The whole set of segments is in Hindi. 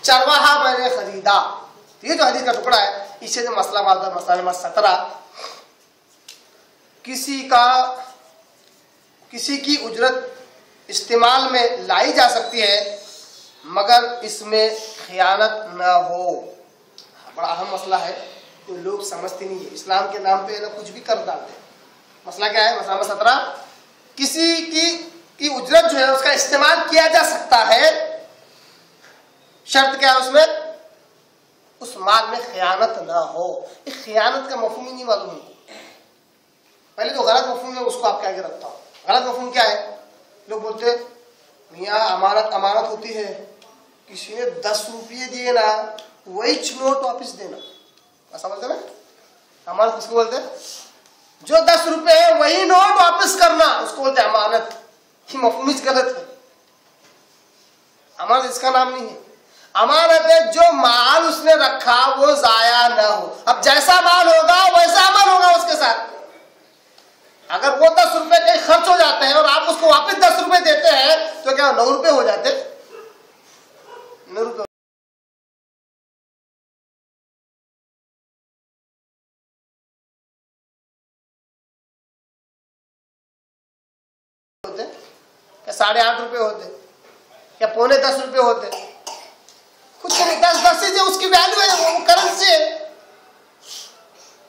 चरवाहा मैंने खरीदा। ये जो हदीस का टुकड़ा है, इससे जो मसला मालूम है, मसला नंबर 17, किसी की उजरत इस्तेमाल में लाई जा सकती है मगर इसमें खयानत न हो। बड़ा अहम मसला है, तो लोग समझते नहीं है। इस्लाम के नाम पे लोग कुछ भी कर डालते हैं। मसला क्या है? मसला नंबर 17, किसी की उजरत जो है उसका इस्तेमाल किया जा सकता है, शर्त क्या है उसमें? उस माल में खयानत ना हो। इस खयानत का मफहूम ही नहीं मालूम है। पहले जो गलत मफहूम है उसको आपके आगे रखता हूं। गलत मफहूम क्या है? लोग बोलते मियाँ अमानत होती है, किसी ने 10 रुपये दिए ना, वही नोट वापस देना। ऐसा बोलते ना, अमानत किसको बोलते? जो 10 रुपये है वही नोट वापस करना, उसको बोलते अमानत। ये मफहूम गलत है। अमानत इसका नाम नहीं है। अमानत है जो माल उसने रखा वो जाया ना हो। अब जैसा माल होगा वैसा अमल होगा उसके साथ। अगर वो 10 रुपए कहीं खर्च हो जाते हैं और आप उसको वापस 10 रुपए देते हैं तो क्या 9 रुपए हो जाते? 9 रुपए होते, क्या 8.5 रुपए होते, क्या 9.25 रुपए होते? कुछ नहीं, 10 से जो उसकी वैल्यू है वो करेंसी है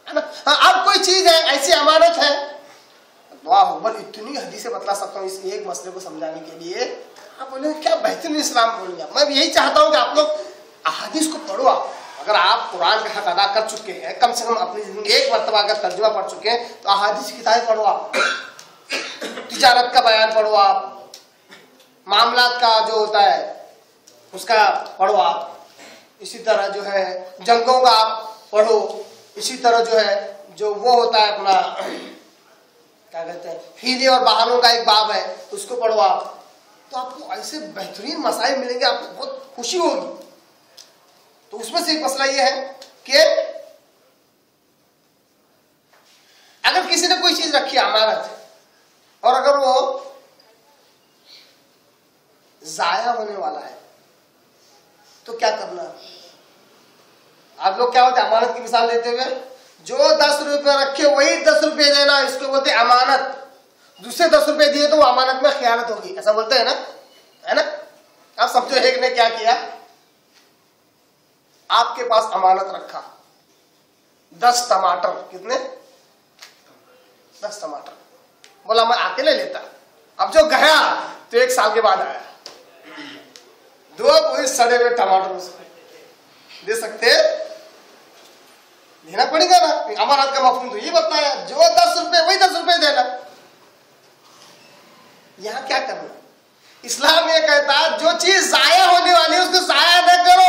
ना। अब कोई चीज है ऐसी अमानत है, वाह इतनी हदीसें बतला सकता हूँ इस एक मसले को समझाने के लिए। आप बोले क्या बेहतरीन इस्लाम बोलेंगे। मैं यही चाहता हूँ कि आप लोग अहादीस को पढ़ो। अगर आप कुरान का हक अदा कर चुके हैं, कम से कम अपनी जिंदगी एक मरतबा अगर तर्जुमा पढ़ चुके हैं, तो अहादीस की किताबें पढ़ो। आप तिजारत का बयान पढ़ो, आप मामलात का जो होता है उसका पढ़ो, आप इसी तरह जो है जंगों का आप पढ़ो, इसी तरह जो है जो वो होता है अपना क्या कहते हैं हीले और बहानों का एक बाब है, उसको पढ़ो आप। तो आपको ऐसे बेहतरीन मसाइल मिलेंगे, आपको बहुत खुशी होगी। तो उसमें से एक मसला ये है कि अगर किसी ने कोई चीज रखी अमानत और अगर वो जाया होने वाला है तो क्या करना? आप लोग क्या होते हैं अमानत की मिसाल देते हुए, जो 10 रुपए रखे वही 10 रुपए देना, इसको बोलते हैं अमानत। दूसरे 10 रुपए दिए तो वो अमानत में खयानत होगी, ऐसा बोलते हैं ना, है ना। आप समझो एक ने क्या किया, आपके पास अमानत रखा 10 टमाटर। कितने? 10 टमाटर। बोला मैं अकेले लेता। अब जो गया तो 1 साल के बाद आया, 2 पूरे सड़े हुए टमाटर उसको दे सकते? देना पड़ेगा ना। अमानत का मफहूम तो ये बताया, जो 10 रुपए वही 10 रुपए देना। यहां क्या करना? इस्लाम ये कहता है जो चीज जाया होने वाली है उसको जाया न करो।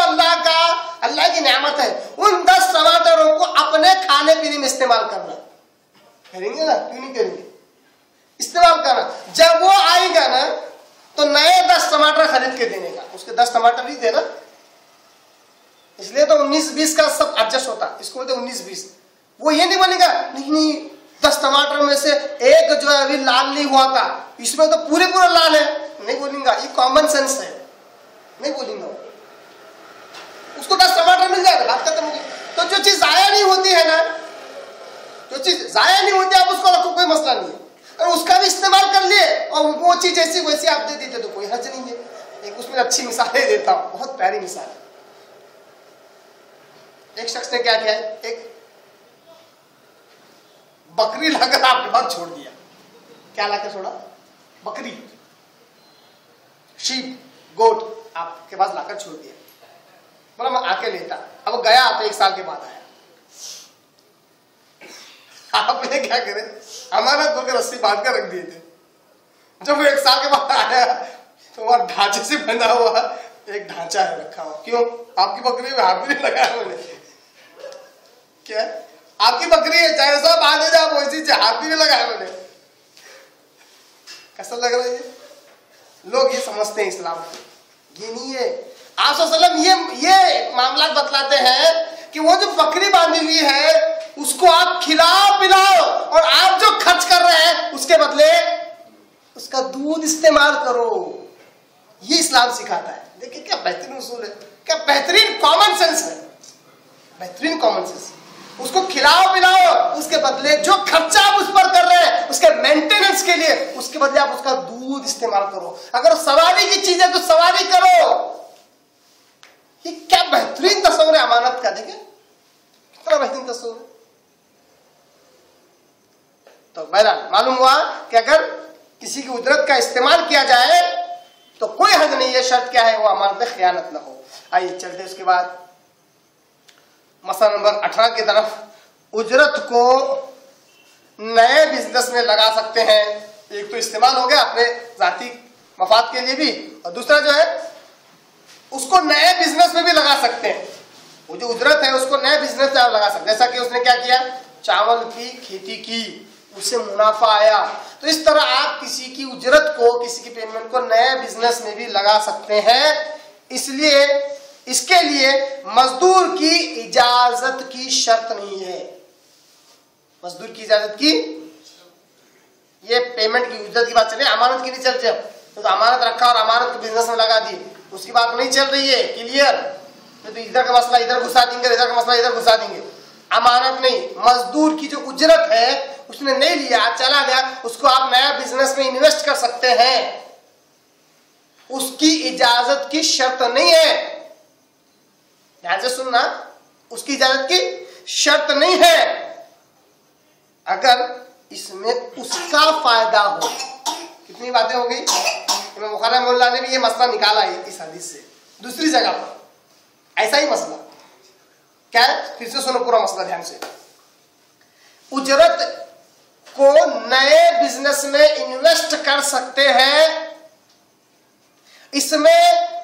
अल्लाह की नेमत है। उन 10 टमाटरों को अपने खाने पीने में इस्तेमाल करना। करेंगे ना? क्यों नहीं करेंगे? इस्तेमाल करना। जब वो आएगा ना तो नए 10 टमाटर खरीद के देने का, उसके 10 टमाटर ही देना। इसलिए तो 19-20 का सब एडजस्ट होता है, इसको बोलते 19-20। वो ये नहीं बोलेगा नहीं 10 टमाटर में से एक जो है अभी लाल नहीं हुआ था, इसमें तो पूरे लाल है, नहीं बोलेगा। ये कॉमन सेंस है, नहीं बोलेगा। उसको 10 टमाटर मिल जाएगा, बात खत्म होगी। तो जो चीज जाया नहीं होती है ना, जो चीज जाया नहीं होती आप उसको रखो, कोई मसला नहीं है। और उसका भी इस्तेमाल कर लिए और वो चीज जैसी वैसी आप दे देते तो कोई हर्ज नहीं है। एक उसमें अच्छी मिसालें देता हूं, बहुत प्यारी मिसाल है। एक शख्स ने क्या किया, एक बकरी लाकर आपके पास छोड़ दिया। क्या लाकर छोड़ा? बकरी, शीप, गोट आपके पास लाकर छोड़ दिया। बोला मैं आके लेता। अब गया तो 1 साल के बाद आया। आपने क्या करे, अमानत बोलकर रस्सी बांध कर रख दिए थे। जब वो 1 साल के बाद आया तो वहां ढांचे से बंधा हुआ एक ढांचा है रखा हुआ। क्यों? आपकी बकरी में हाथ भी नहीं लगाया मैंने। क्या? आपकी बकरी है, जैसा बांधे जाओ वैसी हाथ भी नहीं लगाया मैंने। कैसा लग रहा है ये? लोग ये समझते हैं इस्लाम, ये नहीं है। आप सल्लम ये मामला बतलाते हैं कि वो जो बकरी बांधी हुई है उसको आप खिलाओ पिलाओ और आप जो खर्च कर रहे हैं उसके बदले उसका दूध इस्तेमाल करो। ये इस्लाम सिखाता है। देखिए क्या बेहतरीन उसूल है, क्या बेहतरीन कॉमन सेंस है, बेहतरीन कॉमन सेंस। उसको खिलाओ पिलाओ, उसके बदले जो खर्चा आप उस पर कर रहे हैं उसके मेंटेनेंस के लिए, उसके बदले आप उसका दूध इस्तेमाल करो। अगर सवारी की चीज है तो सवारी करो। ये क्या बेहतरीन तस्वीर है अमानत का, देखिए कितना बेहतरीन तस्वीर है। तो बहरहाल मालूम हुआ कि अगर किसी की उजरत का इस्तेमाल किया जाए तो कोई हद नहीं है, शर्त क्या है, वो अमानत में खयानत न हो। आइए चलते उसके बाद मसला नंबर 18 की तरफ। उजरत को नए बिजनेस में लगा सकते हैं। एक तो इस्तेमाल हो गया अपने जाती मफाद के लिए भी, और दूसरा जो है उसको नए बिजनेस में भी लगा सकते हैं। वो जो उजरत है उसको नए बिजनेस में लगा सकते हैं। जैसा कि उसने क्या किया, चावल की खेती की, उससे मुनाफा आया। तो इस तरह आप किसी की उजरत को, किसी की पेमेंट को नए बिजनेस में भी लगा सकते हैं। इसलिए इसके लिए मजदूर की इजाजत की शर्त नहीं है। मजदूर की इजाजत की, ये पेमेंट की उजरत की बात चल रही है, अमानत की नहीं चल रही। तो अमानत रखा और अमानत को बिजनेस में लगा दी, उसकी बात नहीं चल रही है। क्लियर? तो इधर का मसला इधर घुसा देंगे, इधर का मसला इधर घुसा देंगे। अमानत नहीं, मजदूर की जो उजरत है उसने नहीं लिया, चला गया, उसको आप नया बिजनेस में इन्वेस्ट कर सकते हैं। उसकी इजाजत की शर्त नहीं है, ध्यान से सुनना, उसकी इजाजत की शर्त नहीं है अगर इसमें उसका फायदा हो। कितनी बातें हो गई। इमाम बुखारी मोल्ला ने भी ये मसला निकाला है इस हदीस से दूसरी जगह पर, ऐसा ही मसला क्या है, फिर से सुनो पूरा मसला ध्यान से। उजरत को नए बिजनेस में इन्वेस्ट कर सकते हैं, इसमें